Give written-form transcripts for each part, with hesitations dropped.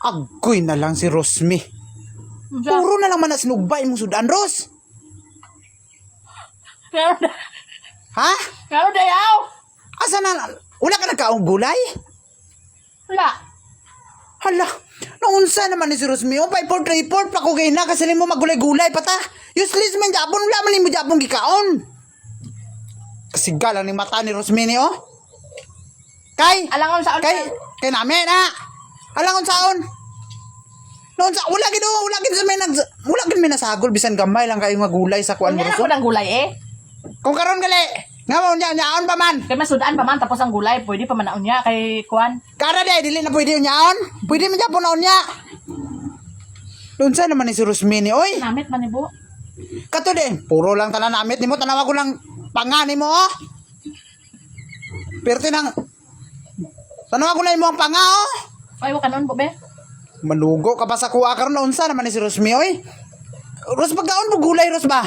Agoy na lang si Rosmi. Puro na lang man na sinugbay mong sudan, Ros. Ha? Karo dayaw. Asa na? Wala ka nagkaong gulay? Wala. Hala, naunsa naman ni si Rosmi. O, 5-4-3-4 pa ko gay na kasi mo magulay-gulay pata. Useless man Japon, wala man mo Japon gikaon. Kasi galang ni mata ni Rosmi ni, oh. Kay, Alangon sa kay namin, ha? Alangon saon. Noon sa, wala gid may nasagol, bisan gamay lang kayo magulay sa kuan mo. Kunya ko ng gulay eh. Kung karon gali, nga mo nyaon pa man. Kay masudaan pa man tapos ang gulay, pwede pa man naon niya kay kuan. Kara de, dili na pwede yung nyaon. Pwede man Japon naon niya. Doon sa naman ni si Rosmini, oy. Namit man ibo. Kato din, puro lang tanan namit nimo, tanawa ko lang pangani mo, oh. Pero tinang, tanawa ko na imo ang panga, oh. Ay wa kanon po be. Malugo ka pa sa kuha karon na unsa naman ni si Rosmi, oy. Ros, pagkaon mo gulay, Ros ba?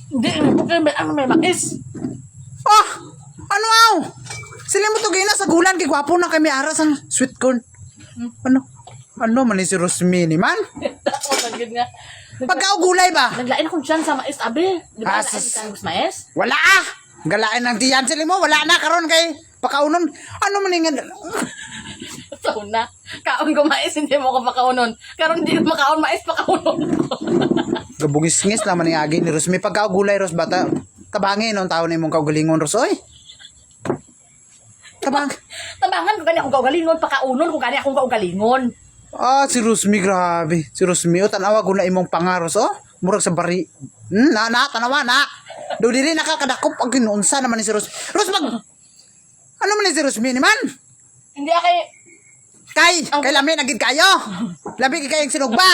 Hindi ano may mais. Ah, ano aw? Sila mo to gina sa gulan, kay gwapo na kay may aras ang sweet corn. Ano man ni si Rosmi ni man? Ako nagid nga. Pagkao gulay ba? Naglain akong tiyan sa mais abi. Di ba Asas. lain ka mais? Wala ah. Galain ng tiyan sila mo, wala na karon kay pakaunon. Ano man nga So na. Kaon ko mais hindi mo ko pakaunon. Karon di makaon mais pakaunon. gabungis-ngis naman ni agi ni Ros. May pagkao gulay, Ros, bata. Tabangin nung taon ni mong kaugalingon, Ros, oy. Tabang. Tabangan ko gani akong kaugalingon pakaunon ko gani akong kaugalingon. Ah, si Rosmi, grabe. Si Rosmi, o, tanawa ko na imong pangaros, oh. Murag sa bari. Tanawa, na. Do dili nakakadakop ang ginuunsa naman ni si Ros. Ros, ano man ni si Rosmi ni man? Hindi akay Kay lami nagid kayo. Labi kay kayong sinugba.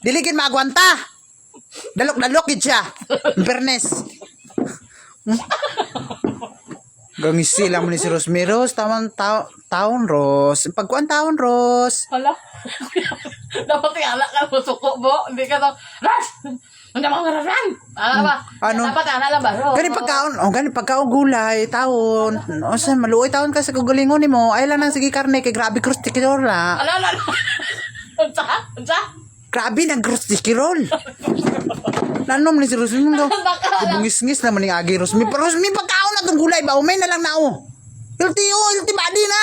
Diligin maagwanta. Dalok gid siya. Bernes. Gangisi lang mo ni si Rosmi, Ros. Taon, Ros. Pagkuan taon, Ros. hala. Dapat kaya ka mo suko mo. Hindi ka to. Ras! Hindi mo ngararan. Ba? Ano? Dapat ana lang ba? Gani pagkaon gulay, taon. O sa maluoy taon ka sa gugalingon nimo. Ay lang nang sige karne kay grabe krustikirol na. Ala. Unsa? Grabe nang krustikirol. Nanom ni si Rosmi mo. Bungis-ngis naman ni agi Rosmi. Pero Rosmi pagkaon na tong gulay ba? Umay na lang na o. Healthy body na.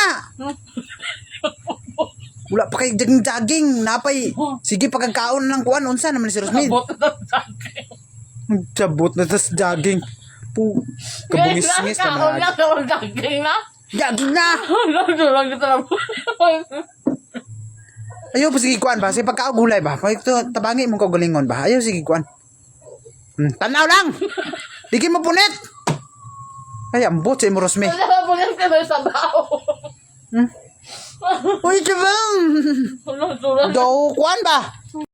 Wala pa kay jogging napay. Sige pagkakaon ng kuan unsa naman ni si Rosmi. Sabot na tas jogging. Kabungis-ngis naman. Jogging na. Jogging na. Ayaw pa sige kuan ba? Sige pagkaon gulay ba? Tabangi mong kaugalingon ba? Ayaw sige kuan. Tanaw lang. Digi mo punit. Ay ambot sa imo Rosmi. Wala po yan kayo sa bao. Uy, chabang. Do kuan ba?